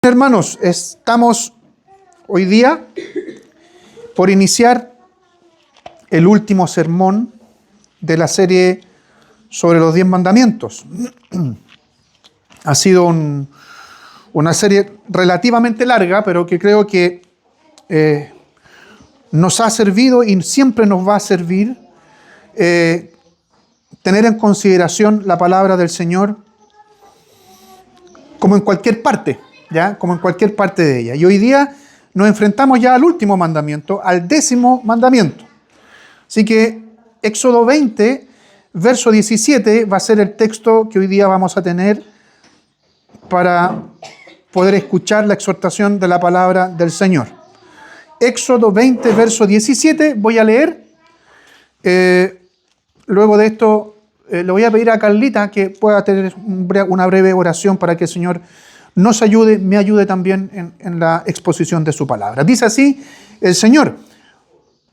Hermanos, estamos hoy día por iniciar el último sermón de la serie sobre los 10 mandamientos. Ha sido una serie relativamente larga, pero que creo que nos ha servido y siempre nos va a servir tener en consideración la palabra del Señor como en cualquier parte, ¿ya? Como en cualquier parte de ella. Y hoy día nos enfrentamos ya al último mandamiento, al 10º mandamiento. Así que Éxodo 20, verso 17, va a ser el texto que hoy día vamos a tener para poder escuchar la exhortación de la palabra del Señor. Éxodo 20, verso 17, voy a leer. Luego de esto, le voy a pedir a Carlita que pueda tener una breve oración para que el Señor nos ayude, me ayude también en la exposición de su palabra. Dice así el Señor: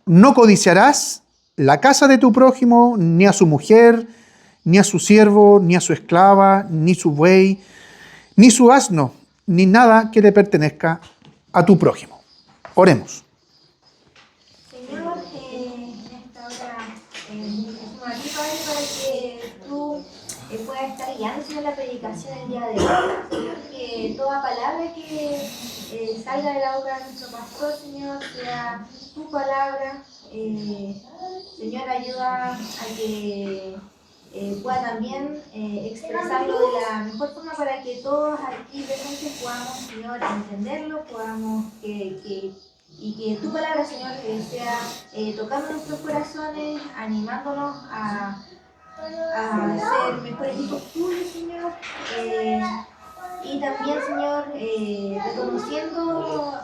no codiciarás la casa de tu prójimo, ni a su mujer, ni a su siervo, ni a su esclava, ni su buey, ni su asno, ni nada que le pertenezca a tu prójimo. Oremos. Señor, en esta hora decimos a ti, Padre, para que tú puedas estar guiando, Señor, la predicación el día de hoy. Señor, que toda palabra que salga de la boca de nuestro pastor, Señor, sea tu palabra. Señor, ayuda a que pueda también expresarlo de la mejor forma para que todos aquí presentes podamos, Señor, entenderlo, podamos y que tu palabra, Señor, sea tocando nuestros corazones, animándonos a ser mejores hijos tuyos, Señor. Y también, Señor, reconociendo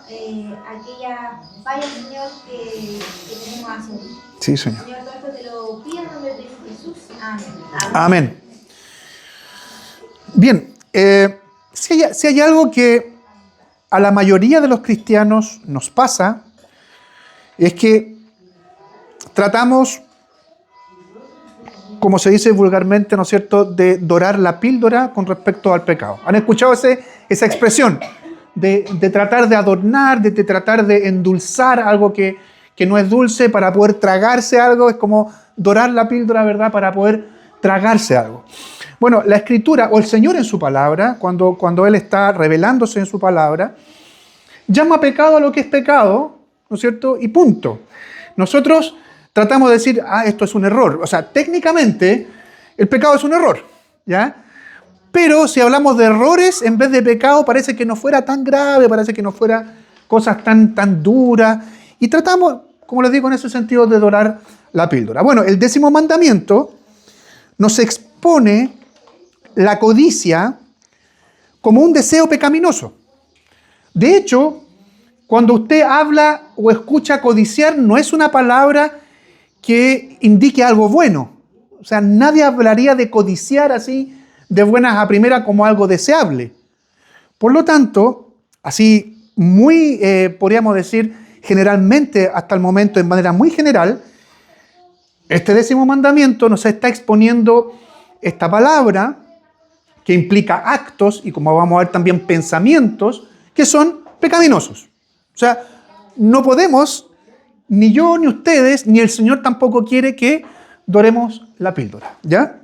aquellas fallas, Señor, que tenemos hacia ti. Sí, Señor. Señor, todo esto te lo pido en nombre de Jesús. Amén. Amén. Bien, si hay algo que a la mayoría de los cristianos nos pasa, es que tratamos, como se dice vulgarmente, ¿no es cierto?, de dorar la píldora con respecto al pecado. ¿Han escuchado esa expresión? De tratar de adornar, de tratar de endulzar algo que no es dulce para poder tragarse algo. Es como dorar la píldora, ¿verdad?, para poder tragarse algo. Bueno, la Escritura, o el Señor en su palabra, cuando Él está revelándose en su palabra, llama pecado a lo que es pecado, ¿no es cierto?, y punto. Nosotros tratamos de decir, esto es un error. O sea, técnicamente, el pecado es un error, ¿ya? Pero si hablamos de errores, en vez de pecado, parece que no fuera tan grave, parece que no fuera cosas tan duras. Y tratamos, como les digo, en ese sentido, de dorar la píldora. Bueno, el 10º mandamiento nos expone la codicia como un deseo pecaminoso. De hecho, cuando usted habla o escucha codiciar, no es una palabra que indique algo bueno. O sea, nadie hablaría de codiciar así de buenas a primeras como algo deseable. Por lo tanto, así muy, podríamos decir, generalmente hasta el momento, en manera muy general, este 10º mandamiento nos está exponiendo esta palabra que implica actos y, como vamos a ver, también pensamientos que son pecaminosos. O sea, no podemos, ni yo, ni ustedes, ni el Señor tampoco quiere que doremos la píldora, ¿ya?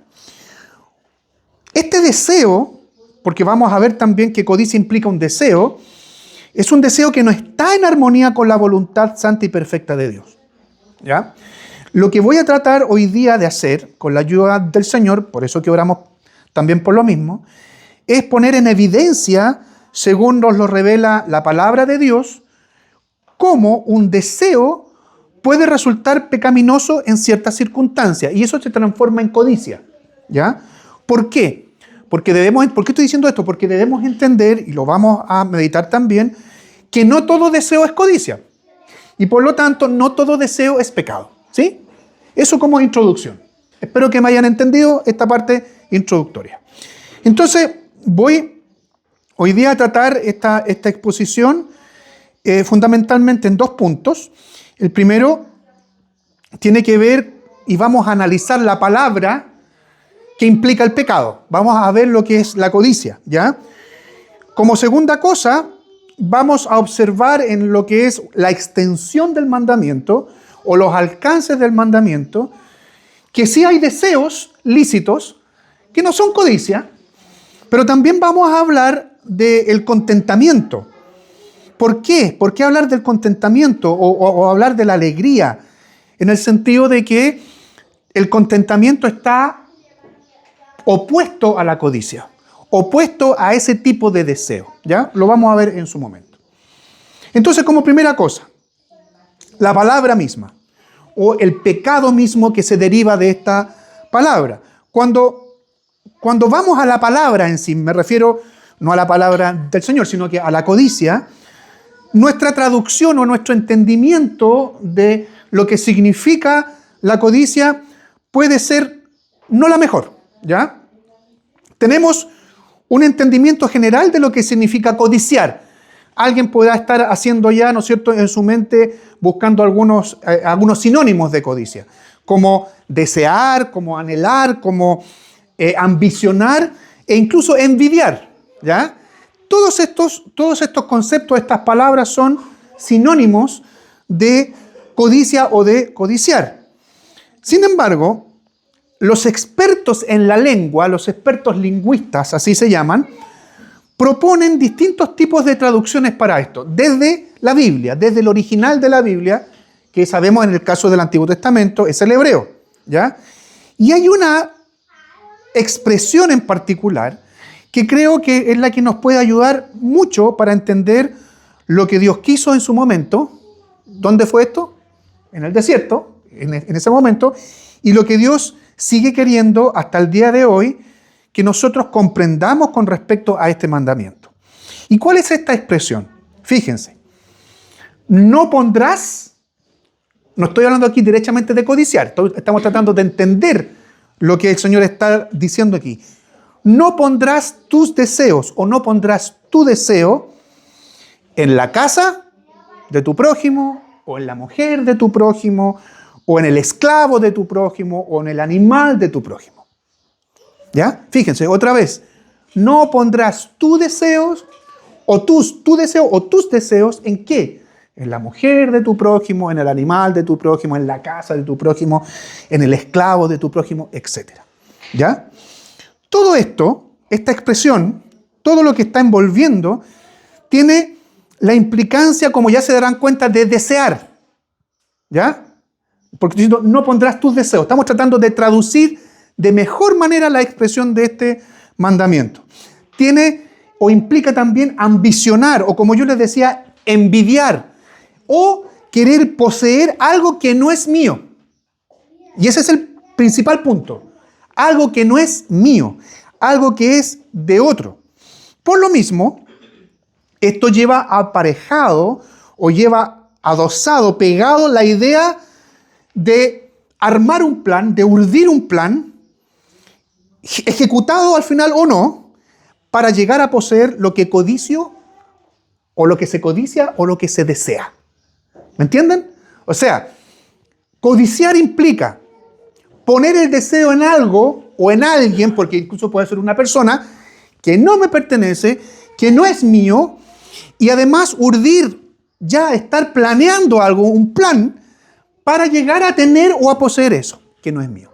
Este deseo, porque vamos a ver también que codicia implica un deseo, es un deseo que no está en armonía con la voluntad santa y perfecta de Dios, ¿ya? Lo que voy a tratar hoy día de hacer, con la ayuda del Señor, por eso que oramos también por lo mismo, es poner en evidencia, según nos lo revela la palabra de Dios, cómo un deseo puede resultar pecaminoso en ciertas circunstancias, y eso se transforma en codicia, ¿ya? ¿Por qué? ¿Por qué estoy diciendo esto? Porque debemos entender, y lo vamos a meditar también, que no todo deseo es codicia, y por lo tanto no todo deseo es pecado, ¿sí? Eso como introducción. Espero que me hayan entendido esta parte introductoria. Entonces, voy hoy día a tratar esta exposición fundamentalmente en 2 puntos. El primero tiene que ver, y vamos a analizar la palabra que implica el pecado. Vamos a ver lo que es la codicia, ¿ya? Como segunda cosa, vamos a observar en lo que es la extensión del mandamiento o los alcances del mandamiento, que sí hay deseos lícitos que no son codicia, pero también vamos a hablar del contentamiento. ¿Por qué? ¿Por qué hablar del contentamiento o hablar de la alegría? En el sentido de que el contentamiento está opuesto a la codicia, opuesto a ese tipo de deseo. ¿Ya? Lo vamos a ver en su momento. Entonces, como primera cosa, la palabra misma, o el pecado mismo que se deriva de esta palabra. Cuando vamos a la palabra en sí, me refiero no a la palabra del Señor, sino que a la codicia, nuestra traducción o nuestro entendimiento de lo que significa la codicia puede ser no la mejor, ¿ya? Tenemos un entendimiento general de lo que significa codiciar. Alguien podrá estar haciendo ya, ¿no es cierto?, en su mente buscando algunos sinónimos de codicia, como desear, como anhelar, como ambicionar e incluso envidiar, ¿ya? Todos estos conceptos, estas palabras son sinónimos de codicia o de codiciar. Sin embargo, los expertos en la lengua, los expertos lingüistas, así se llaman, proponen distintos tipos de traducciones para esto, desde la Biblia, desde el original de la Biblia, que sabemos en el caso del Antiguo Testamento es el hebreo, ¿ya? Y hay una expresión en particular que creo que es la que nos puede ayudar mucho para entender lo que Dios quiso en su momento. ¿Dónde fue esto? En el desierto, en ese momento, y lo que Dios sigue queriendo hasta el día de hoy que nosotros comprendamos con respecto a este mandamiento. ¿Y cuál es esta expresión? Fíjense, no pondrás, no estoy hablando aquí directamente de codiciar, estamos tratando de entender lo que el Señor está diciendo aquí. No pondrás tus deseos o no pondrás tu deseo en la casa de tu prójimo o en la mujer de tu prójimo o en el esclavo de tu prójimo o en el animal de tu prójimo. ¿Ya? Fíjense, otra vez, no pondrás tus deseos o tus deseos ¿en qué? En la mujer de tu prójimo, en el animal de tu prójimo, en la casa de tu prójimo, en el esclavo de tu prójimo, etc. ¿Ya? Todo esto, esta expresión, todo lo que está envolviendo, tiene la implicancia, como ya se darán cuenta, de desear. ¿Ya? Porque diciendo, no pondrás tus deseos. Estamos tratando de traducir de mejor manera la expresión de este mandamiento. Tiene o implica también ambicionar, o como yo les decía, envidiar, o querer poseer algo que no es mío. Y ese es el principal punto. Algo que no es mío, algo que es de otro. Por lo mismo, esto lleva aparejado o lleva adosado, pegado la idea de armar un plan, de urdir un plan, ejecutado al final o no, para llegar a poseer lo que codicio, o lo que se codicia, o lo que se desea. ¿Me entienden? O sea, codiciar implica poner el deseo en algo o en alguien, porque incluso puede ser una persona, que no me pertenece, que no es mío, y además urdir, ya estar planeando algo, un plan, para llegar a tener o a poseer eso, que no es mío.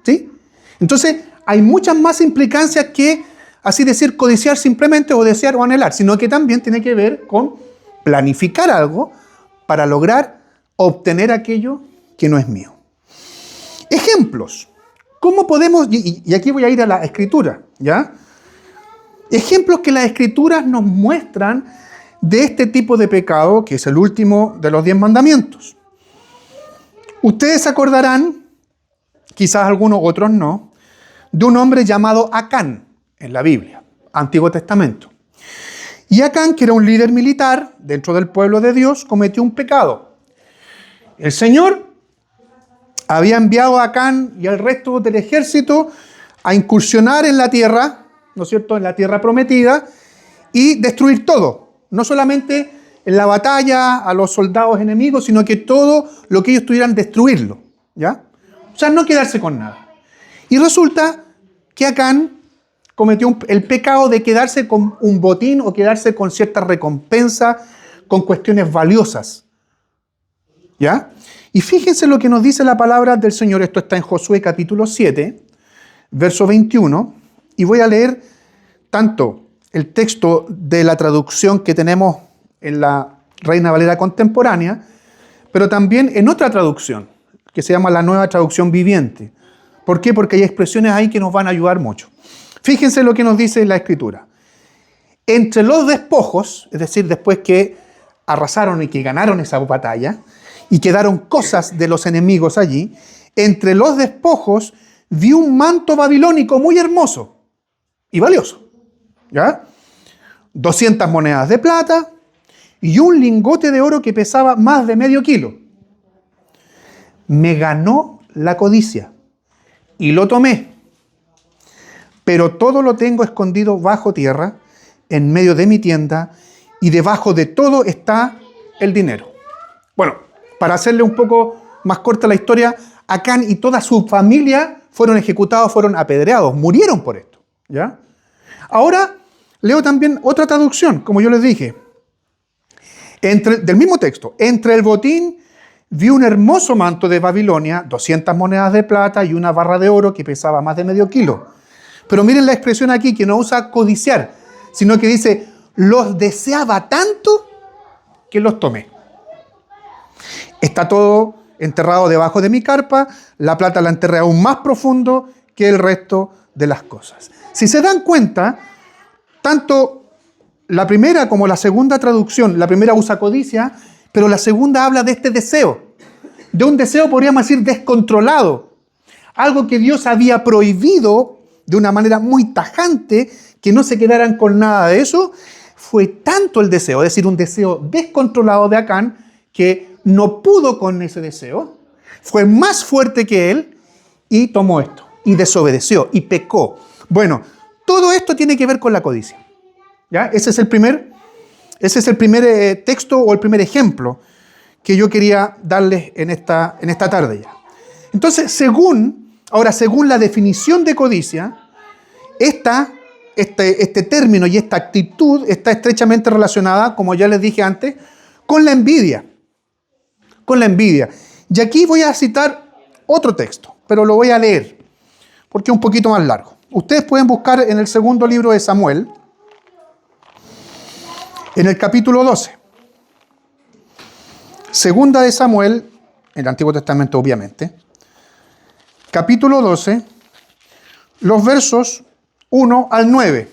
¿Sí? Entonces, hay muchas más implicancias que, así decir, codiciar simplemente o desear o anhelar, sino que también tiene que ver con planificar algo para lograr obtener aquello que no es mío. Ejemplos. ¿Cómo podemos, y aquí voy a ir a la Escritura, ¿ya? Ejemplos que las Escrituras nos muestran de este tipo de pecado, que es el último de los 10 mandamientos. Ustedes se acordarán, quizás algunos otros no, de un hombre llamado Acán en la Biblia, Antiguo Testamento. Y Acán, que era un líder militar dentro del pueblo de Dios, cometió un pecado. El Señor había enviado a Acán y al resto del ejército a incursionar en la tierra, ¿no es cierto?, en la tierra prometida, y destruir todo. No solamente en la batalla a los soldados enemigos, sino que todo lo que ellos tuvieran, destruirlo, ¿ya? O sea, no quedarse con nada. Y resulta que Acán cometió el pecado de quedarse con un botín o quedarse con cierta recompensa, con cuestiones valiosas. ¿Ya? Y fíjense lo que nos dice la palabra del Señor. Esto está en Josué capítulo 7, verso 21. Y voy a leer tanto el texto de la traducción que tenemos en la Reina Valera contemporánea, pero también en otra traducción, que se llama la Nueva Traducción Viviente. ¿Por qué? Porque hay expresiones ahí que nos van a ayudar mucho. Fíjense lo que nos dice la Escritura. Entre los despojos, es decir, después que arrasaron y que ganaron esa batalla, y quedaron cosas de los enemigos allí, entre los despojos vi un manto babilónico muy hermoso y valioso. ¿Ya? 200 monedas de plata y un lingote de oro que pesaba más de medio kilo. Me ganó la codicia y lo tomé, pero todo lo tengo escondido bajo tierra, en medio de mi tienda, y debajo de todo está el dinero. Bueno, para hacerle un poco más corta la historia, Acán y toda su familia fueron ejecutados, fueron apedreados, murieron por esto. ¿Ya? Ahora leo también otra traducción, como yo les dije, del mismo texto. Entre el botín vi un hermoso manto de Babilonia, 200 monedas de plata y una barra de oro que pesaba más de medio kilo. Pero miren la expresión aquí, que no usa codiciar, sino que dice, los deseaba tanto que los tomé. Está todo enterrado debajo de mi carpa, la plata la enterré aún más profundo que el resto de las cosas. Si se dan cuenta, tanto la primera como la segunda traducción, la primera usa codicia, pero la segunda habla de este deseo, de un deseo, podríamos decir, descontrolado. Algo que Dios había prohibido de una manera muy tajante, que no se quedaran con nada de eso. Fue tanto el deseo, es decir, un deseo descontrolado de Acán, que no pudo con ese deseo, fue más fuerte que él y tomó esto, y desobedeció, y pecó. Bueno, todo esto tiene que ver con la codicia. ¿Ya? Ese es el primer texto o el primer ejemplo que yo quería darles en esta tarde ya. Entonces, según la definición de codicia, este término y esta actitud está estrechamente relacionada, como ya les dije antes, con la envidia. Con la envidia. Y aquí voy a citar otro texto, pero lo voy a leer, porque es un poquito más largo. Ustedes pueden buscar en el segundo libro de Samuel, en el capítulo 12. Segunda de Samuel, en el Antiguo Testamento obviamente, capítulo 12, los versos 1 al 9.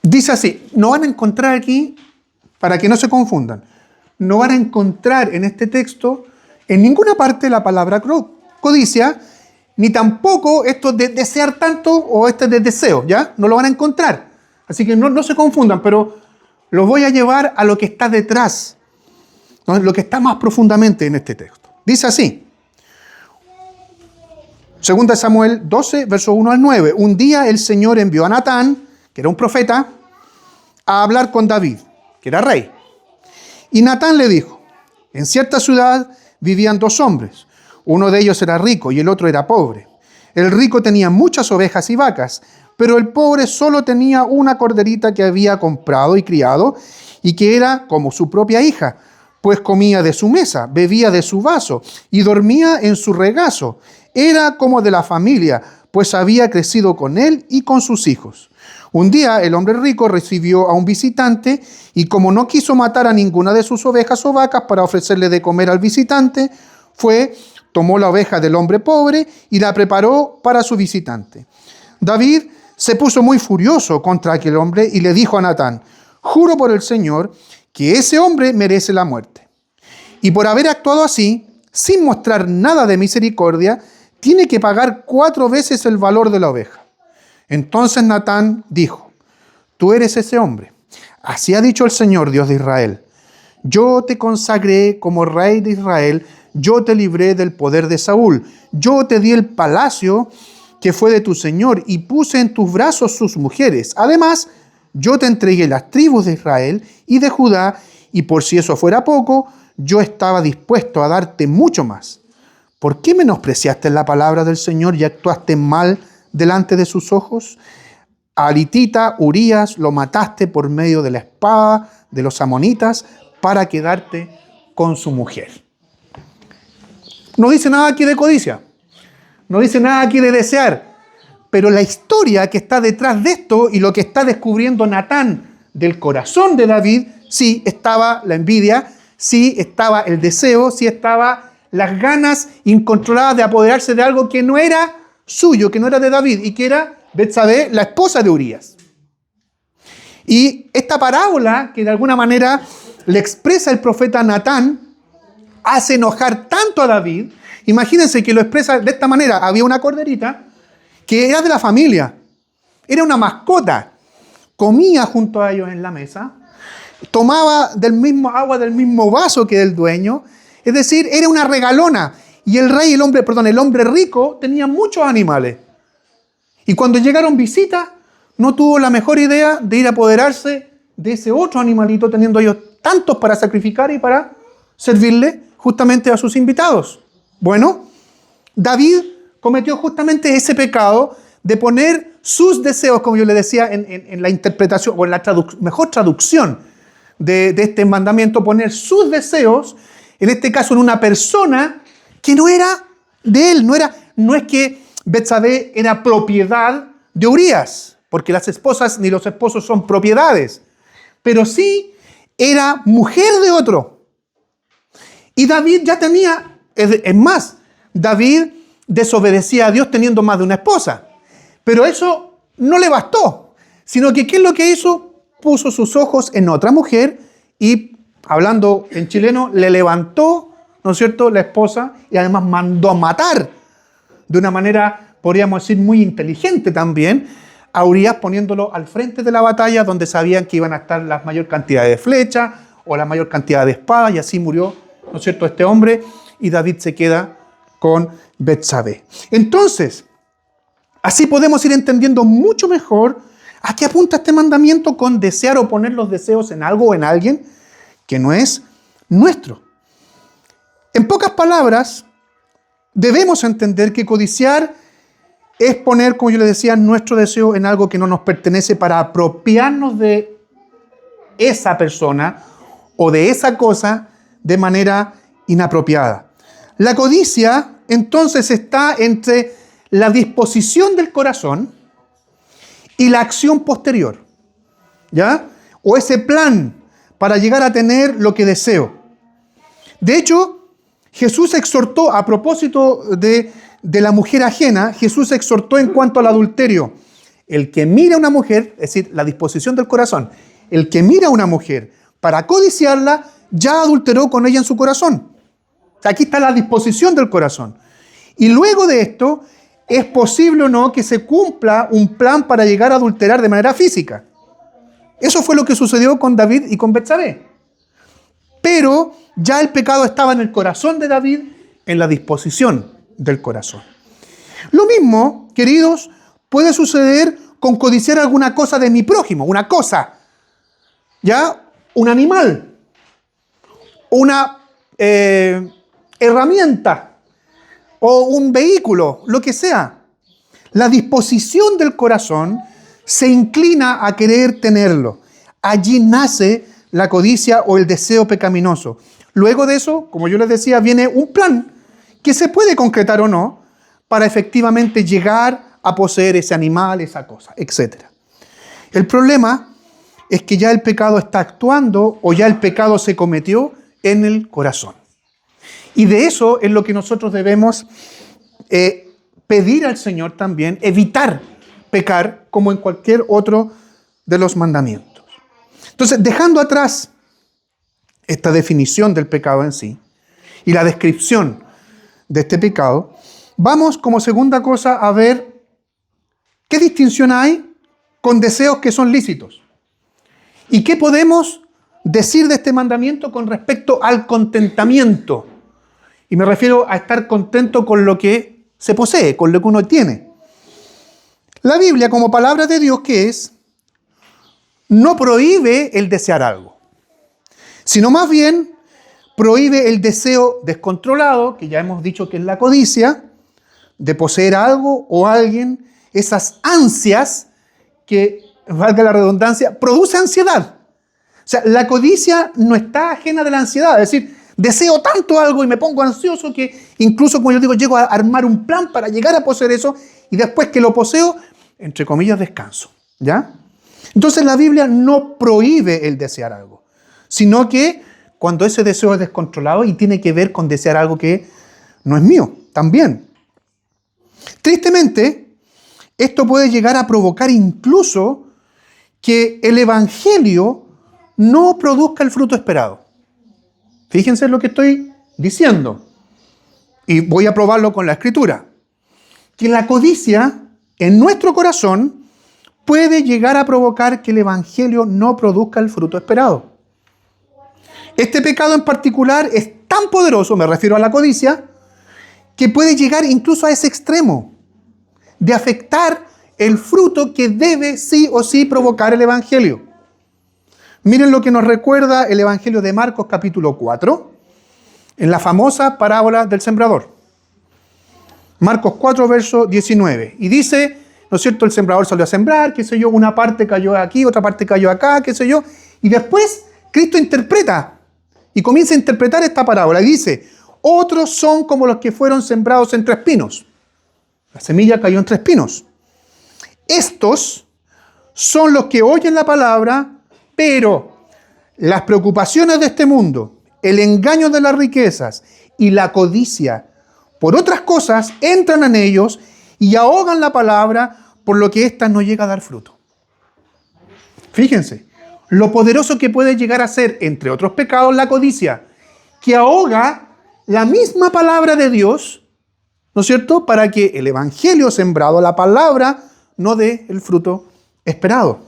Dice así, no van a encontrar aquí, para que no se confundan, no van a encontrar en este texto en ninguna parte la palabra codicia, ni tampoco esto de desear tanto o este de deseo, ¿ya? No lo van a encontrar. Así que no se confundan, pero los voy a llevar a lo que está detrás, ¿no? Lo que está más profundamente en este texto. Dice así, 2 Samuel 12, verso 1 al 9. Un día el Señor envió a Natán, que era un profeta, a hablar con David, que era rey. Y Natán le dijo, en cierta ciudad vivían dos hombres. Uno de ellos era rico y el otro era pobre. El rico tenía muchas ovejas y vacas, pero el pobre solo tenía una corderita que había comprado y criado y que era como su propia hija, pues comía de su mesa, bebía de su vaso y dormía en su regazo. Era como de la familia, pues había crecido con él y con sus hijos. Un día el hombre rico recibió a un visitante y como no quiso matar a ninguna de sus ovejas o vacas para ofrecerle de comer al visitante, tomó la oveja del hombre pobre y la preparó para su visitante. David se puso muy furioso contra aquel hombre y le dijo a Natán, juro por el Señor que ese hombre merece la muerte. Y por haber actuado así, sin mostrar nada de misericordia, tiene que pagar 4 veces el valor de la oveja. Entonces Natán dijo, tú eres ese hombre. Así ha dicho el Señor, Dios de Israel. Yo te consagré como rey de Israel, yo te libré del poder de Saúl, yo te di el palacio que fue de tu Señor y puse en tus brazos sus mujeres. Además, yo te entregué las tribus de Israel y de Judá, y por si eso fuera poco, yo estaba dispuesto a darte mucho más. ¿por qué menospreciaste la palabra del Señor y actuaste mal delante de sus ojos? A Elitita, Urías, lo mataste por medio de la espada de los amonitas para quedarte con su mujer. No dice nada aquí de codicia, no dice nada aquí de desear, pero la historia que está detrás de esto y lo que está descubriendo Natán del corazón de David, sí estaba la envidia, sí estaba el deseo, sí estaba las ganas incontroladas de apoderarse de algo que no era suyo, que no era de David y que era Betsabé, la esposa de Urías. Y esta parábola que de alguna manera le expresa el profeta Natán hace enojar tanto a David. Imagínense que lo expresa de esta manera. Había una corderita que era de la familia, era una mascota, comía junto a ellos en la mesa, tomaba del mismo agua del mismo vaso que el dueño, es decir, era una regalona. Y el hombre rico tenía muchos animales. Y cuando llegaron visitas, no tuvo la mejor idea de ir a apoderarse de ese otro animalito, teniendo ellos tantos para sacrificar y para servirle justamente a sus invitados. Bueno, David cometió justamente ese pecado de poner sus deseos, como yo le decía en la interpretación, o en la mejor traducción de este mandamiento, poner sus deseos, en este caso en una persona que no era de él, no es que Betsabé era propiedad de Urías, porque las esposas ni los esposos son propiedades, pero sí era mujer de otro. Y David ya tenía, es más, David desobedecía a Dios teniendo más de una esposa, pero eso no le bastó, sino que ¿qué es lo que hizo? Puso sus ojos en otra mujer y, hablando en chileno, le levantó, ¿no es cierto?, la esposa, y además mandó a matar de una manera, podríamos decir, muy inteligente también, a Urías, poniéndolo al frente de la batalla donde sabían que iban a estar la mayor cantidad de flechas o la mayor cantidad de espadas, y así murió, ¿no es cierto?, este hombre, y David se queda con Betsabé. Entonces, así podemos ir entendiendo mucho mejor a qué apunta este mandamiento con desear o poner los deseos en algo o en alguien que no es nuestro. En pocas palabras, debemos entender que codiciar es poner, como yo les decía, nuestro deseo en algo que no nos pertenece para apropiarnos de esa persona o de esa cosa de manera inapropiada. La codicia, entonces, está entre la disposición del corazón y la acción posterior, ¿ya? O ese plan para llegar a tener lo que deseo. De hecho, Jesús exhortó, a propósito de la mujer ajena, Jesús exhortó en cuanto al adulterio. El que mira a una mujer, es decir, la disposición del corazón, el que mira a una mujer para codiciarla, ya adulteró con ella en su corazón. Aquí está la disposición del corazón. Y luego de esto, ¿es posible o no que se cumpla un plan para llegar a adulterar de manera física? Eso fue lo que sucedió con David y con Betsabé. Pero ya el pecado estaba en el corazón de David, en la disposición del corazón. Lo mismo, queridos, puede suceder con codiciar alguna cosa de mi prójimo, una cosa, ¿ya? Un animal, una herramienta o un vehículo, lo que sea. La disposición del corazón se inclina a querer tenerlo. Allí nace la codicia o el deseo pecaminoso. Luego de eso, como yo les decía, viene un plan que se puede concretar o no para efectivamente llegar a poseer ese animal, esa cosa, etc. El problema es que ya el pecado está actuando o ya el pecado se cometió en el corazón. Y de eso es lo que nosotros debemos pedir al Señor también, evitar pecar como en cualquier otro de los mandamientos. Entonces, dejando atrás esta definición del pecado en sí y la descripción de este pecado, vamos como segunda cosa a ver qué distinción hay con deseos que son lícitos y qué podemos decir de este mandamiento con respecto al contentamiento. Y me refiero a estar contento con lo que se posee, con lo que uno tiene. La Biblia, como palabra de Dios que es, no prohíbe el desear algo, sino más bien prohíbe el deseo descontrolado, que ya hemos dicho que es la codicia, de poseer algo o alguien, esas ansias que, valga la redundancia, produce ansiedad. O sea, la codicia no está ajena de la ansiedad. Es decir, deseo tanto algo y me pongo ansioso que incluso, como yo digo, llego a armar un plan para llegar a poseer eso y después que lo poseo, entre comillas, descanso. ¿Ya? Entonces la Biblia no prohíbe el desear algo, sino que cuando ese deseo es descontrolado y tiene que ver con desear algo que no es mío, también. Tristemente, esto puede llegar a provocar incluso que el Evangelio no produzca el fruto esperado. Fíjense en lo que estoy diciendo. Y voy a probarlo con la Escritura. Que la codicia en nuestro corazón puede llegar a provocar que el Evangelio no produzca el fruto esperado. Este pecado en particular es tan poderoso, me refiero a la codicia, que puede llegar incluso a ese extremo de afectar el fruto que debe sí o sí provocar el Evangelio. Miren lo que nos recuerda el Evangelio de Marcos capítulo 4, en la famosa parábola del sembrador. Marcos 4, verso 19. Y dice, ¿no es cierto?, el sembrador salió a sembrar, qué sé yo, una parte cayó aquí, otra parte cayó acá, qué sé yo. Y después Cristo interpreta y comienza a interpretar esta parábola y dice, otros son como los que fueron sembrados entre espinos. La semilla cayó entre espinos. Estos son los que oyen la palabra, pero las preocupaciones de este mundo, el engaño de las riquezas y la codicia por otras cosas entran en ellos y ahogan la palabra, por lo que ésta no llega a dar fruto. Fíjense, lo poderoso que puede llegar a ser, entre otros pecados, la codicia, que ahoga la misma palabra de Dios, ¿no es cierto?, para que el evangelio sembrado, la palabra, no dé el fruto esperado.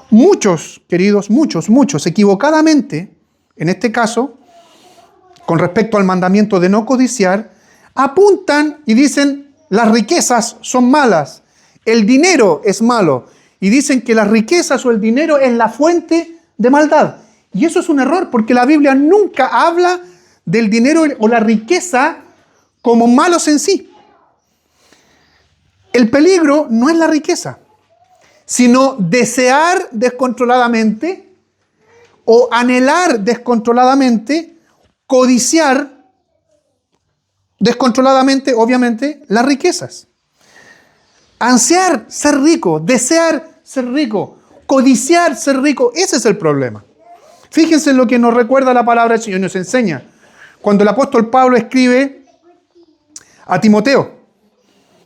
Muchos, queridos, muchos, equivocadamente, en este caso, con respecto al mandamiento de no codiciar, apuntan y dicen, las riquezas son malas, el dinero es malo, y dicen que las riquezas o el dinero es la fuente de maldad. Y eso es un error, porque la Biblia nunca habla del dinero o la riqueza como malos en sí. El peligro no es la riqueza, sino desear descontroladamente o anhelar descontroladamente, codiciar descontroladamente, obviamente, las riquezas. Ansiar ser rico, desear ser rico, codiciar ser rico, ese es el problema. Fíjense en lo que nos recuerda la palabra del Señor, nos enseña. Cuando el apóstol Pablo escribe a Timoteo,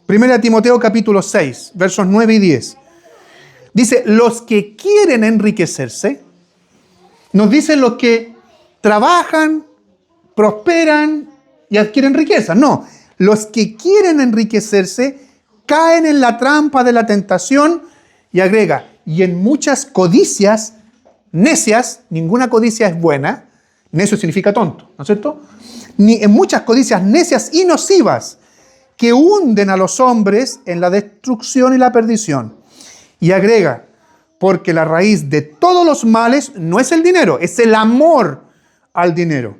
1 Timoteo capítulo 6, versos 9 y 10. Dice, los que quieren enriquecerse, nos dicen los que trabajan, prosperan y adquieren riqueza. No, los que quieren enriquecerse caen en la trampa de la tentación y agrega, y en muchas codicias necias, ninguna codicia es buena, necio significa tonto, ¿no es cierto? Ni en muchas codicias necias y nocivas que hunden a los hombres en la destrucción y la perdición. Y agrega, porque la raíz de todos los males no es el dinero, es el amor al dinero,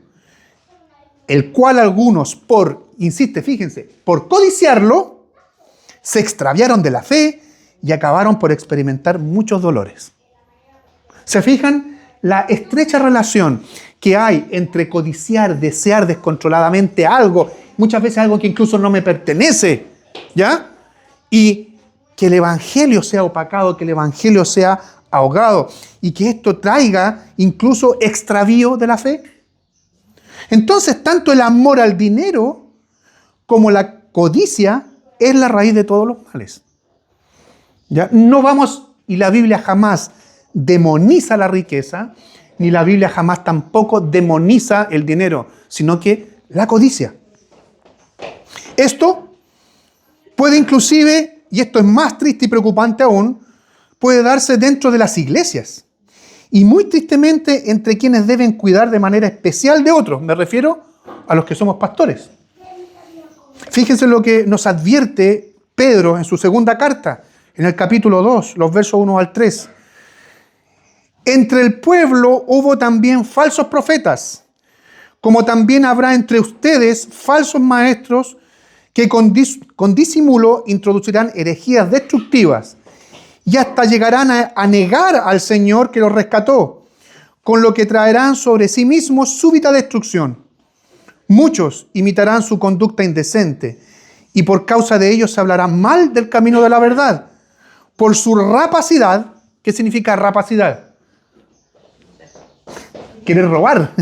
el cual algunos fíjense, por codiciarlo, se extraviaron de la fe y acabaron por experimentar muchos dolores. ¿Se fijan la estrecha relación que hay entre codiciar, desear descontroladamente algo, muchas veces algo que incluso no me pertenece, ¿ya? Y que el evangelio sea opacado, que el evangelio sea ahogado y que esto traiga incluso extravío de la fe? Entonces, tanto el amor al dinero como la codicia es la raíz de todos los males. ¿Ya? No vamos, y la Biblia jamás demoniza la riqueza, ni la Biblia jamás tampoco demoniza el dinero, sino que la codicia. Esto puede inclusive, y esto es más triste y preocupante aún, puede darse dentro de las iglesias. Y muy tristemente entre quienes deben cuidar de manera especial de otros. Me refiero a los que somos pastores. Fíjense lo que nos advierte Pedro en su segunda carta, en el capítulo 2, los versos 1 al 3. Entre el pueblo hubo también falsos profetas, como también habrá entre ustedes falsos maestros que con disimulo introducirán herejías destructivas y hasta llegarán a negar al Señor que los rescató, con lo que traerán sobre sí mismos súbita destrucción. Muchos imitarán su conducta indecente y por causa de ellos se hablará mal del camino de la verdad. Por su rapacidad, ¿qué significa rapacidad? Querer robar.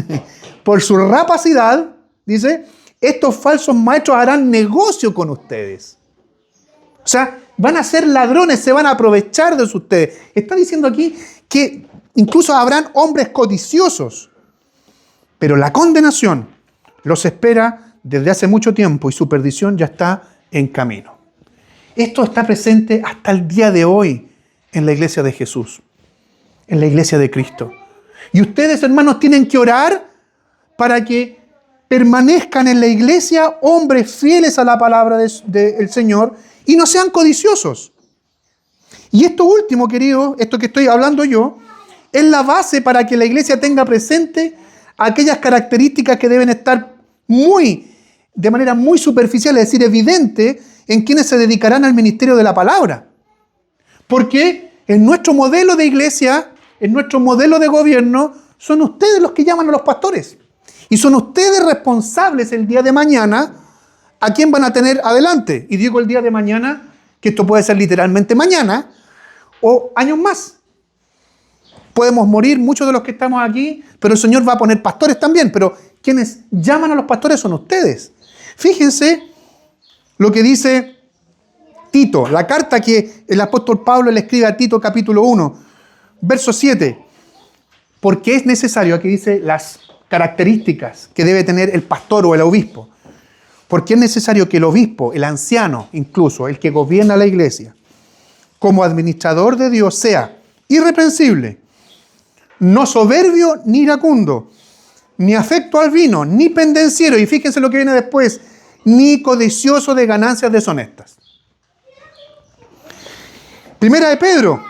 Por su rapacidad, dice, estos falsos maestros harán negocio con ustedes. O sea, van a ser ladrones, se van a aprovechar de ustedes. Está diciendo aquí que incluso habrán hombres codiciosos. Pero la condenación los espera desde hace mucho tiempo y su perdición ya está en camino. Esto está presente hasta el día de hoy en la iglesia de Jesús, en la iglesia de Cristo. Y ustedes, hermanos, tienen que orar para que permanezcan en la iglesia hombres fieles a la palabra del Señor y no sean codiciosos. Y esto último, querido, esto que estoy hablando yo, es la base para que la iglesia tenga presente aquellas características que deben estar de manera muy superficial, es decir, evidente, en quienes se dedicarán al ministerio de la palabra. Porque en nuestro modelo de iglesia, en nuestro modelo de gobierno, son ustedes los que llaman a los pastores. Y son ustedes responsables el día de mañana a quién van a tener adelante. Y digo el día de mañana, que esto puede ser literalmente mañana o años más. Podemos morir muchos de los que estamos aquí, pero el Señor va a poner pastores también. Pero quienes llaman a los pastores son ustedes. Fíjense lo que dice Tito, la carta que el apóstol Pablo le escribe a Tito capítulo 1, verso 7. Porque es necesario, aquí dice las características que debe tener el pastor o el obispo. Porque es necesario que el obispo, el anciano incluso, el que gobierna la iglesia, como administrador de Dios sea irreprensible, no soberbio ni iracundo, ni afecto al vino, ni pendenciero, y fíjense lo que viene después, ni codicioso de ganancias deshonestas. Primera de Pedro,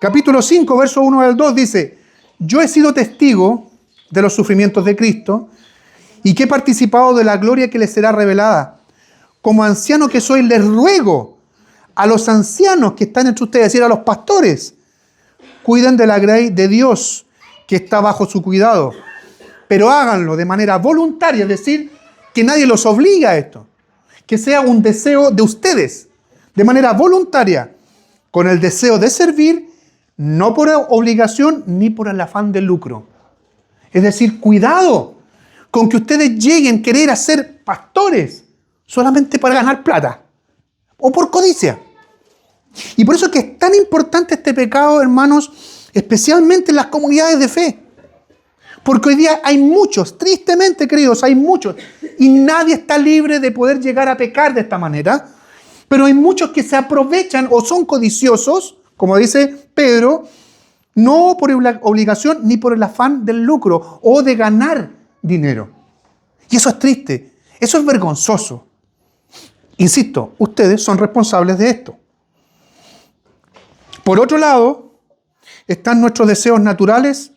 capítulo 5, verso 1 al 2, dice: yo he sido testigo de los sufrimientos de Cristo y que he participado de la gloria que les será revelada. Como anciano que soy, les ruego a los ancianos que están entre ustedes, es decir, a los pastores, cuiden de la grey de Dios que está bajo su cuidado, pero háganlo de manera voluntaria, es decir, que nadie los obliga a esto, que sea un deseo de ustedes, de manera voluntaria, con el deseo de servir, no por obligación ni por el afán de lucro. Es decir, cuidado con que ustedes lleguen a querer a ser pastores solamente para ganar plata o por codicia. Y por eso es que es tan importante este pecado, hermanos, especialmente en las comunidades de fe. Porque hoy día hay muchos, tristemente queridos, hay muchos, y nadie está libre de poder llegar a pecar de esta manera, pero hay muchos que se aprovechan o son codiciosos, como dice Pedro, no por obligación ni por el afán del lucro o de ganar dinero. Y eso es triste, eso es vergonzoso. Insisto, ustedes son responsables de esto. Por otro lado, están nuestros deseos naturales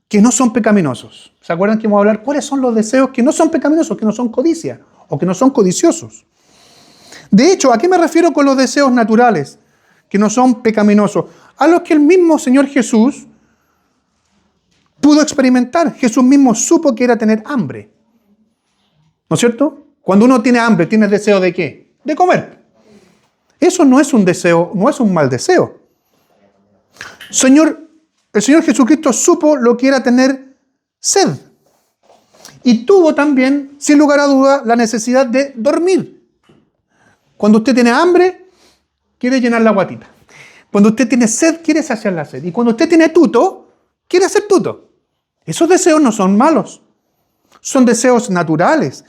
que no son pecaminosos. ¿Se acuerdan que vamos a hablar cuáles son los deseos que no son pecaminosos, que no son codicia o que no son codiciosos? De hecho, ¿a qué me refiero con los deseos naturales que no son pecaminosos? A los que el mismo Señor Jesús pudo experimentar. Jesús mismo supo que era tener hambre. ¿No es cierto? Cuando uno tiene hambre, ¿tiene deseo de qué? De comer. Eso no es un deseo, no es un mal deseo. El Señor Jesucristo supo lo que era tener sed. Y tuvo también, sin lugar a duda, la necesidad de dormir. Cuando usted tiene hambre, quiere llenar la guatita. Cuando usted tiene sed, quiere saciar la sed. Y cuando usted tiene tuto, quiere hacer tuto. Esos deseos no son malos. Son deseos naturales.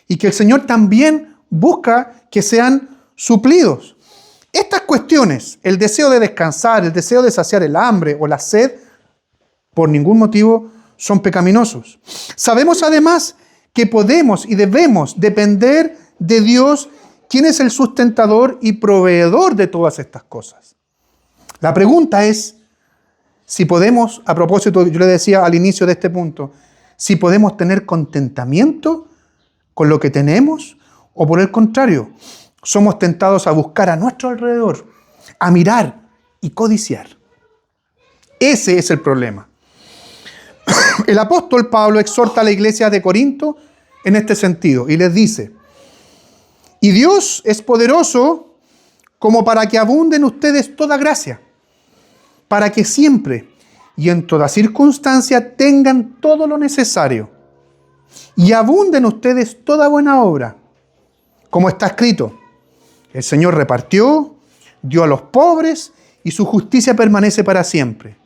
Y que el Señor también busca que sean suplidos. Estas cuestiones, el deseo de descansar, el deseo de saciar el hambre o la sed, por ningún motivo son pecaminosos. Sabemos además que podemos y debemos depender de Dios, quien es el sustentador y proveedor de todas estas cosas. La pregunta es, si podemos, a propósito, yo le decía al inicio de este punto, si podemos tener contentamiento con lo que tenemos, o por el contrario, somos tentados a buscar a nuestro alrededor, a mirar y codiciar. Ese es el problema. El apóstol Pablo exhorta a la iglesia de Corinto en este sentido y les dice: y Dios es poderoso como para que abunde en ustedes toda gracia, para que siempre y en toda circunstancia tengan todo lo necesario y abunden ustedes toda buena obra. Como está escrito, el Señor repartió, dio a los pobres y su justicia permanece para siempre.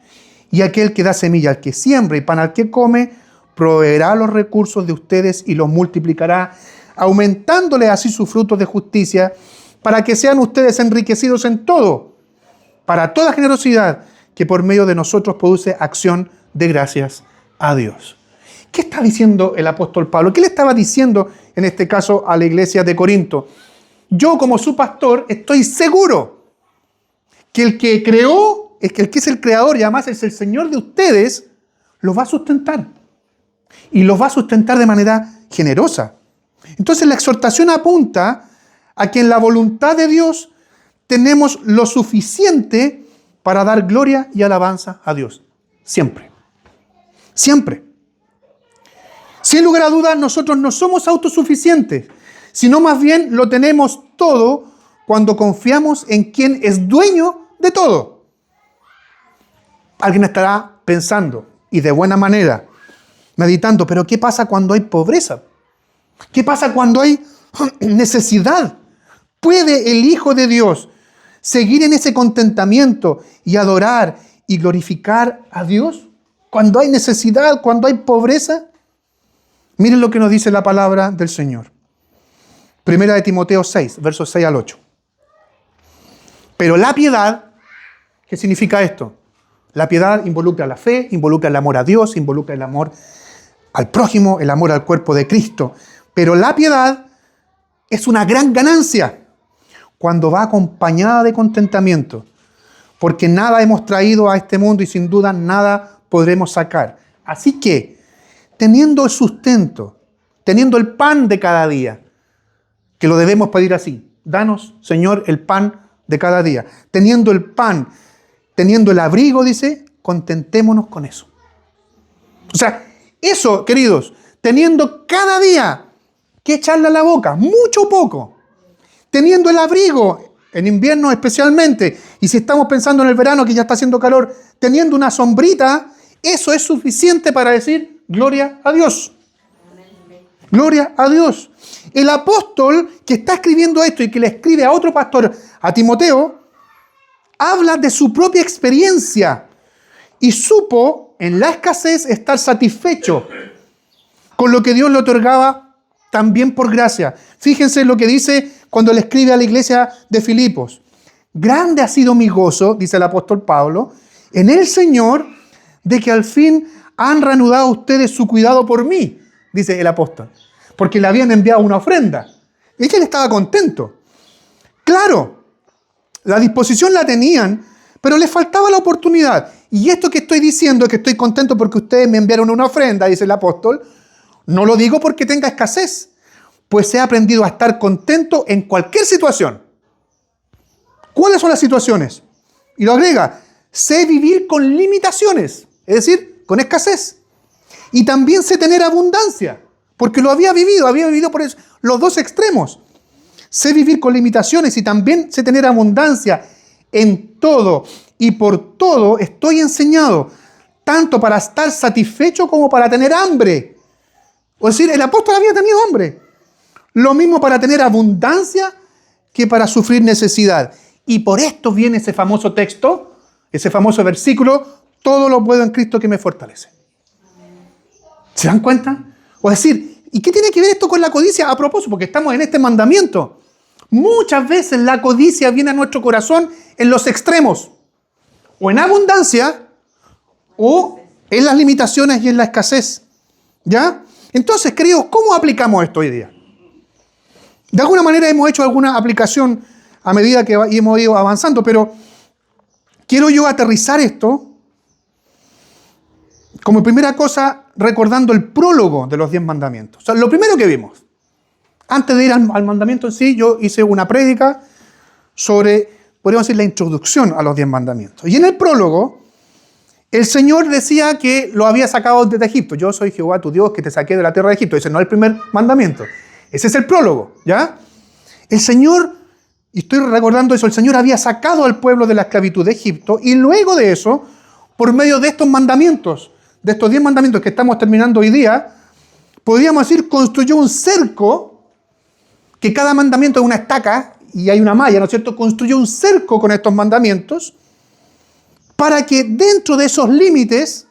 Y aquel que da semilla al que siembra y pan al que come, proveerá los recursos de ustedes y los multiplicará, aumentándole así sus frutos de justicia, para que sean ustedes enriquecidos en todo, para toda generosidad que por medio de nosotros produce acción de gracias a Dios. ¿Qué está diciendo el apóstol Pablo? ¿Qué le estaba diciendo en este caso a la iglesia de Corinto? Yo, como su pastor, estoy seguro que el que creó, el que es el creador y además es el Señor de ustedes, los va a sustentar. Y los va a sustentar de manera generosa. Entonces la exhortación apunta a que en la voluntad de Dios tenemos lo suficiente para dar gloria y alabanza a Dios. Siempre. Siempre. Sin lugar a dudas, nosotros no somos autosuficientes, sino más bien lo tenemos todo cuando confiamos en quien es dueño de todo. Alguien estará pensando, y de buena manera, meditando, pero ¿qué pasa cuando hay pobreza? ¿Qué pasa cuando hay necesidad? ¿Puede el Hijo de Dios seguir en ese contentamiento y adorar y glorificar a Dios cuando hay necesidad, cuando hay pobreza? Miren lo que nos dice la palabra del Señor. Primera de Timoteo 6, versos 6 al 8. Pero la piedad, ¿qué significa esto? La piedad involucra la fe, involucra el amor a Dios, involucra el amor al prójimo, el amor al cuerpo de Cristo. Pero la piedad es una gran ganancia cuando va acompañada de contentamiento, porque nada hemos traído a este mundo y sin duda nada podremos sacar. Así que, teniendo el sustento, teniendo el pan de cada día, que lo debemos pedir así: danos, Señor, el pan de cada día. Teniendo el pan, teniendo el abrigo, dice, contentémonos con eso. O sea, eso, queridos, teniendo cada día que echarle a la boca, mucho o poco, teniendo el abrigo, en invierno especialmente, y si estamos pensando en el verano que ya está haciendo calor, teniendo una sombrita, eso es suficiente para decir gloria a Dios. Gloria a Dios. El apóstol que está escribiendo esto y que le escribe a otro pastor, a Timoteo, habla de su propia experiencia y supo en la escasez estar satisfecho con lo que Dios le otorgaba también por gracia. Fíjense lo que dice cuando le escribe a la iglesia de Filipos. Grande ha sido mi gozo, dice el apóstol Pablo, en el Señor, de que al fin han reanudado ustedes su cuidado por mí, dice el apóstol, porque le habían enviado una ofrenda. Y él estaba contento. Claro, la disposición la tenían, pero les faltaba la oportunidad. Y esto que estoy diciendo, que estoy contento porque ustedes me enviaron una ofrenda, dice el apóstol, no lo digo porque tenga escasez, pues he aprendido a estar contento en cualquier situación. ¿Cuáles son las situaciones? Y lo agrega, sé vivir con limitaciones, es decir, con escasez. Y también sé tener abundancia, porque lo había vivido por eso, los dos extremos. Sé vivir con limitaciones y también sé tener abundancia en todo. Y por todo estoy enseñado, tanto para estar satisfecho como para tener hambre. O decir, el apóstol había tenido hambre. Lo mismo para tener abundancia que para sufrir necesidad. Y por esto viene ese famoso texto, ese famoso versículo, todo lo puedo en Cristo que me fortalece. ¿Se dan cuenta? O decir, ¿y qué tiene que ver esto con la codicia? A propósito, porque estamos en este mandamiento. Muchas veces la codicia viene a nuestro corazón en los extremos. O en abundancia, o en las limitaciones y en la escasez. ¿Ya? Entonces, queridos, ¿cómo aplicamos esto hoy día? De alguna manera hemos hecho alguna aplicación a medida que hemos ido avanzando, pero quiero yo aterrizar esto Como primera cosa, recordando el prólogo de los 10 mandamientos. O sea, lo primero que vimos. Antes de ir al mandamiento en sí, yo hice una prédica sobre, podríamos decir, la introducción a los 10 mandamientos. Y en el prólogo, el Señor decía que lo había sacado desde Egipto. Yo soy Jehová tu Dios que te saqué de la tierra de Egipto. Ese no es el primer mandamiento. Ese es el prólogo, ¿ya? El Señor, y estoy recordando eso, el Señor había sacado al pueblo de la esclavitud de Egipto y luego de eso, por medio de estos mandamientos, de estos 10 mandamientos que estamos terminando hoy día, podríamos decir, construyó un cerco, que cada mandamiento es una estaca y hay una malla, ¿no es cierto? Construyó un cerco con estos mandamientos para que dentro de esos límites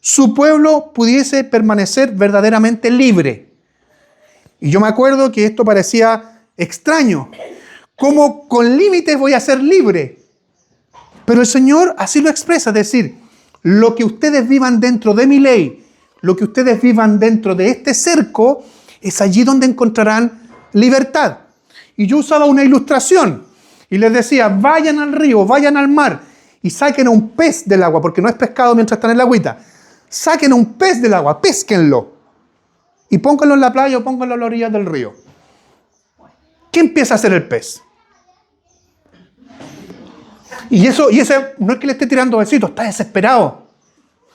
su pueblo pudiese permanecer verdaderamente libre. Y yo me acuerdo que esto parecía extraño. ¿Cómo con límites voy a ser libre? Pero el Señor así lo expresa, es decir, lo que ustedes vivan dentro de mi ley, lo que ustedes vivan dentro de este cerco, es allí donde encontrarán libertad. Y yo usaba una ilustración y les decía, vayan al río, vayan al mar y saquen a un pez del agua, porque no es pescado mientras están en la agüita. Saquen a un pez del agua, pésquenlo y pónganlo en la playa o pónganlo a la orilla del río. ¿Qué empieza a hacer el pez? Y ese no es que le esté tirando besitos, está desesperado,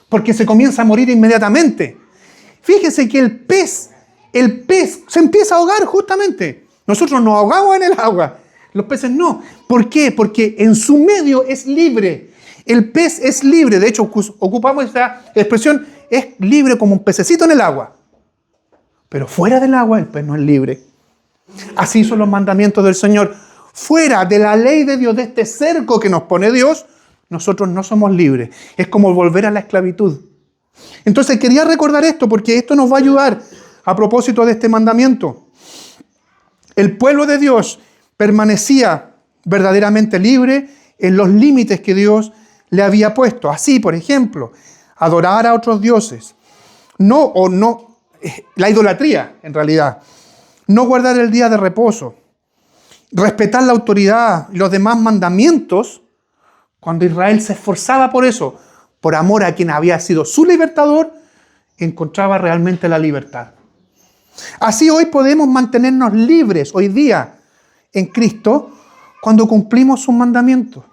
porque se comienza a morir inmediatamente. Fíjese que el pez se empieza a ahogar justamente. Nosotros nos ahogamos en el agua, los peces no. ¿Por qué? Porque en su medio es libre. El pez es libre, de hecho ocupamos esta expresión, es libre como un pececito en el agua. Pero fuera del agua el pez no es libre. Así son los mandamientos del Señor. Fuera de la ley de Dios, de este cerco que nos pone Dios, nosotros no somos libres. Es como volver a la esclavitud. Entonces quería recordar esto porque esto nos va a ayudar a propósito de este mandamiento. El pueblo de Dios permanecía verdaderamente libre en los límites que Dios le había puesto. Así, por ejemplo, adorar a otros dioses. La idolatría, en realidad. No guardar el día de reposo. Respetar la autoridad y los demás mandamientos. Cuando Israel se esforzaba por eso, por amor a quien había sido su libertador, encontraba realmente la libertad. Así hoy podemos mantenernos libres hoy día en Cristo cuando cumplimos sus mandamientos.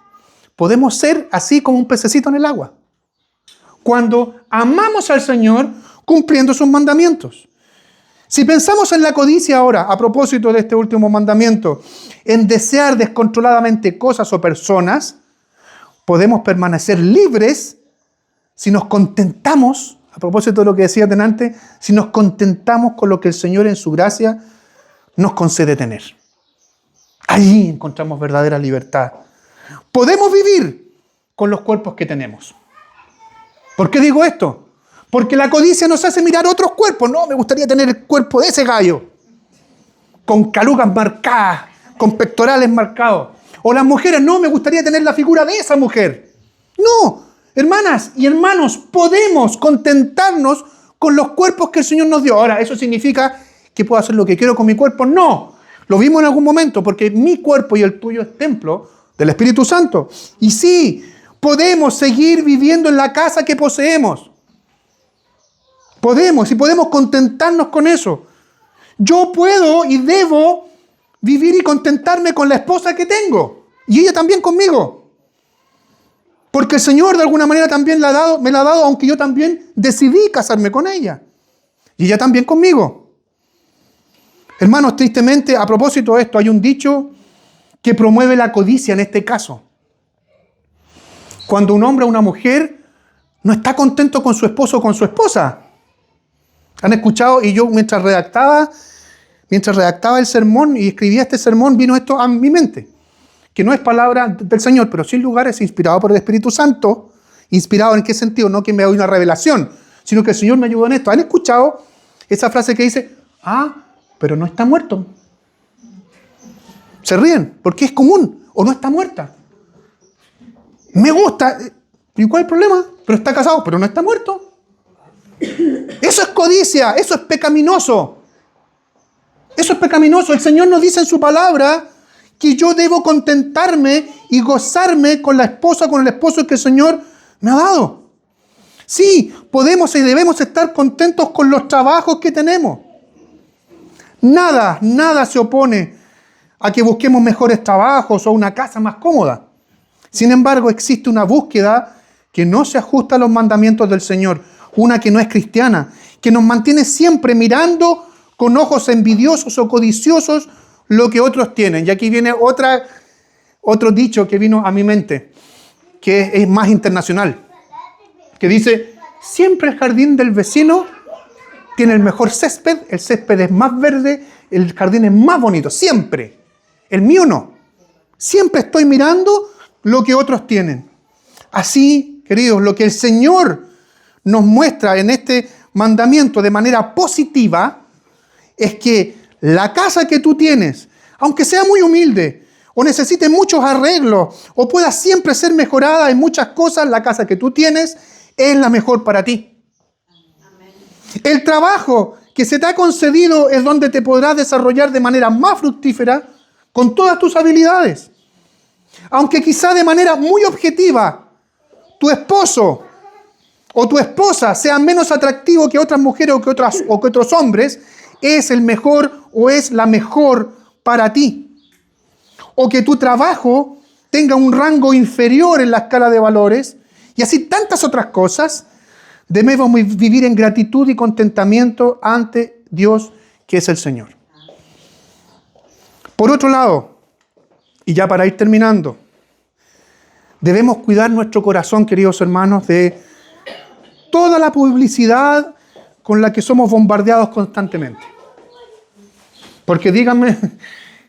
Podemos ser así como un pececito en el agua. Cuando amamos al Señor cumpliendo sus mandamientos. Si pensamos en la codicia ahora, a propósito de este último mandamiento, en desear descontroladamente cosas o personas, podemos permanecer libres si nos contentamos, a propósito de lo que decía antes, si nos contentamos con lo que el Señor en su gracia nos concede tener. Allí encontramos verdadera libertad. Podemos vivir con los cuerpos que tenemos. ¿Por qué digo esto? Porque la codicia nos hace mirar otros cuerpos. No, me gustaría tener el cuerpo de ese gallo, con calugas marcadas, con pectorales marcados. O las mujeres, no, me gustaría tener la figura de esa mujer. No, hermanas y hermanos, podemos contentarnos con los cuerpos que el Señor nos dio. Ahora, ¿eso significa que puedo hacer lo que quiero con mi cuerpo? No, lo vimos en algún momento, porque mi cuerpo y el tuyo es templo del Espíritu Santo. Y sí, podemos seguir viviendo en la casa que poseemos. Podemos contentarnos con eso. Yo puedo y debo vivir y contentarme con la esposa que tengo. Y ella también conmigo. Porque el Señor de alguna manera también me la ha dado, aunque yo también decidí casarme con ella. Y ella también conmigo. Hermanos, tristemente, a propósito de esto, hay un dicho que promueve la codicia en este caso. Cuando un hombre o una mujer no está contento con su esposo o con su esposa. ¿Han escuchado? Y yo mientras redactaba el sermón y escribía este sermón, vino esto a mi mente. Que no es palabra del Señor, pero sin lugar es inspirado por el Espíritu Santo. ¿Inspirado en qué sentido? No que me doy una revelación, sino que el Señor me ayudó en esto. ¿Han escuchado esa frase que dice, pero no está muerto? Se ríen, porque es común, o no está muerta. Me gusta. ¿Y cuál es el problema? Pero está casado, pero no está muerto. Eso es codicia, eso es pecaminoso. Eso es pecaminoso. El Señor nos dice en su palabra que yo debo contentarme y gozarme con la esposa, con el esposo que el Señor me ha dado. Sí, podemos y debemos estar contentos con los trabajos que tenemos. Nada se opone a que busquemos mejores trabajos o una casa más cómoda. Sin embargo, existe una búsqueda que no se ajusta a los mandamientos del Señor, una que no es cristiana, que nos mantiene siempre mirando con ojos envidiosos o codiciosos lo que otros tienen. Y aquí viene otro dicho que vino a mi mente, que es más internacional, que dice, siempre el jardín del vecino tiene el mejor césped, el césped es más verde, el jardín es más bonito, siempre. El mío no. Siempre estoy mirando lo que otros tienen. Así, queridos, lo que el Señor nos muestra en este mandamiento de manera positiva es que la casa que tú tienes, aunque sea muy humilde, o necesite muchos arreglos, o pueda siempre ser mejorada en muchas cosas, la casa que tú tienes es la mejor para ti. El trabajo que se te ha concedido es donde te podrás desarrollar de manera más fructífera con todas tus habilidades. Aunque quizá de manera muy objetiva, tu esposo o tu esposa sea menos atractivo que otras mujeres o que otros hombres, es el mejor o es la mejor para ti. O que tu trabajo tenga un rango inferior en la escala de valores, y así tantas otras cosas, debemos vivir en gratitud y contentamiento ante Dios, que es el Señor. Por otro lado, y ya para ir terminando, debemos cuidar nuestro corazón, queridos hermanos, de toda la publicidad con la que somos bombardeados constantemente. Porque díganme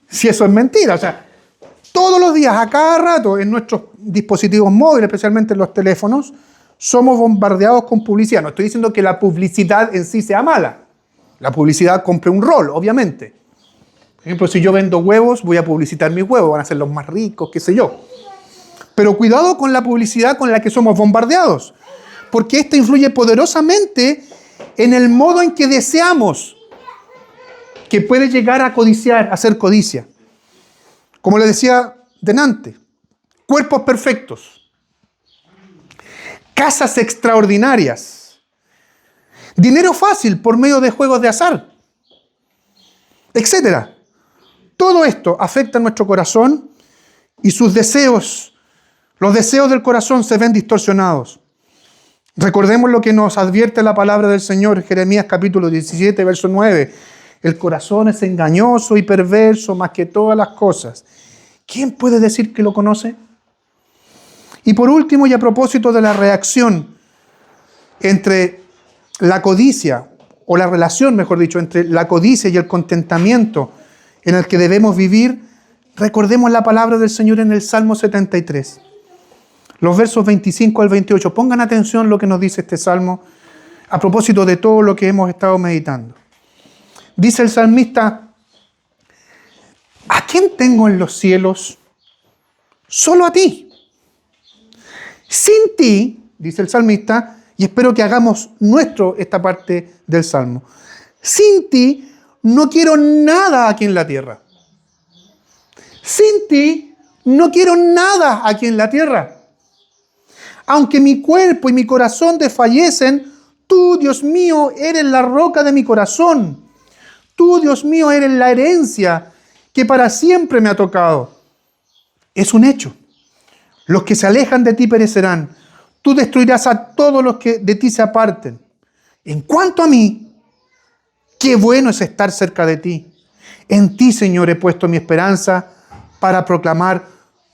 si eso es mentira. O sea, todos los días, a cada rato, en nuestros dispositivos móviles, especialmente en los teléfonos, somos bombardeados con publicidad. No estoy diciendo que la publicidad en sí sea mala. La publicidad cumple un rol, obviamente. Por ejemplo, si yo vendo huevos, voy a publicitar mis huevos, van a ser los más ricos, qué sé yo. Pero cuidado con la publicidad con la que somos bombardeados, porque esta influye poderosamente en el modo en que deseamos, que puede llegar a codiciar, a ser codicia. Como les decía delante, cuerpos perfectos, casas extraordinarias, dinero fácil por medio de juegos de azar, etc. Todo esto afecta a nuestro corazón y sus deseos, los deseos del corazón se ven distorsionados. Recordemos lo que nos advierte la palabra del Señor, Jeremías capítulo 17, verso 9. El corazón es engañoso y perverso más que todas las cosas. ¿Quién puede decir que lo conoce? Y por último, y a propósito de la reacción entre la codicia, o la relación, mejor dicho, entre la codicia y el contentamiento en el que debemos vivir, recordemos la palabra del Señor en el Salmo 73. Los versos 25 al 28. Pongan atención a lo que nos dice este Salmo a propósito de todo lo que hemos estado meditando. Dice el salmista, ¿a quién tengo en los cielos? Solo a ti. Sin ti, dice el salmista, y espero que hagamos nuestro esta parte del Salmo. Sin ti no quiero nada aquí en la tierra. Sin ti no quiero nada aquí en la tierra. Aunque mi cuerpo y mi corazón desfallecen, tú, Dios mío, eres la roca de mi corazón. Tú, Dios mío, eres la herencia que para siempre me ha tocado. Es un hecho. Los que se alejan de ti perecerán. Tú destruirás a todos los que de ti se aparten. En cuanto a mí, qué bueno es estar cerca de ti. En ti, Señor, he puesto mi esperanza para proclamar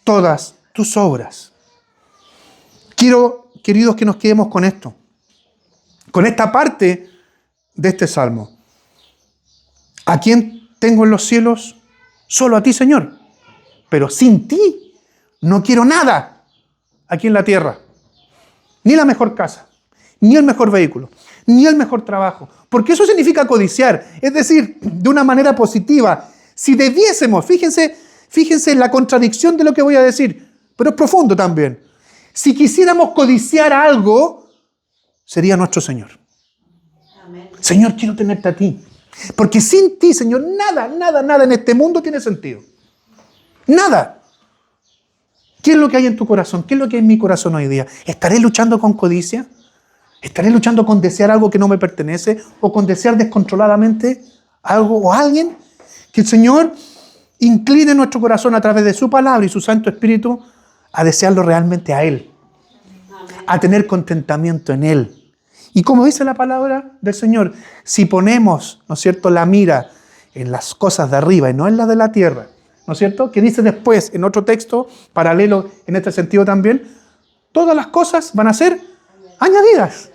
todas tus obras. Quiero, queridos, que nos quedemos con esto, con esta parte de este salmo. ¿A quién tengo en los cielos? Solo a ti, Señor. Pero sin ti no quiero nada aquí en la tierra. Ni la mejor casa, ni el mejor vehículo, ni el mejor trabajo. Porque eso significa codiciar. Es decir, de una manera positiva. Si debiésemos, fíjense en la contradicción de lo que voy a decir, pero es profundo también. Si quisiéramos codiciar algo, sería nuestro Señor. Amén. Señor, quiero tenerte a ti. Porque sin ti, Señor, nada en este mundo tiene sentido. Nada. ¿Qué es lo que hay en tu corazón? ¿Qué es lo que hay en mi corazón hoy día? ¿Estaré luchando con codicia? ¿Estaré luchando con desear algo que no me pertenece o con desear descontroladamente algo o alguien? Que el Señor incline nuestro corazón a través de su palabra y su Santo Espíritu a desearlo realmente a Él, a tener contentamiento en Él. Y como dice la palabra del Señor, si ponemos, ¿no es cierto?, la mira en las cosas de arriba y no en las de la tierra, ¿no es cierto?, que dice después en otro texto, paralelo en este sentido también, todas las cosas van a ser añadidas.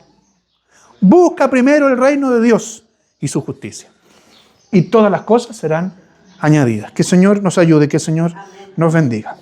Busca primero el reino de Dios y su justicia. Y todas las cosas serán añadidas. Que el Señor nos ayude, que el Señor nos bendiga.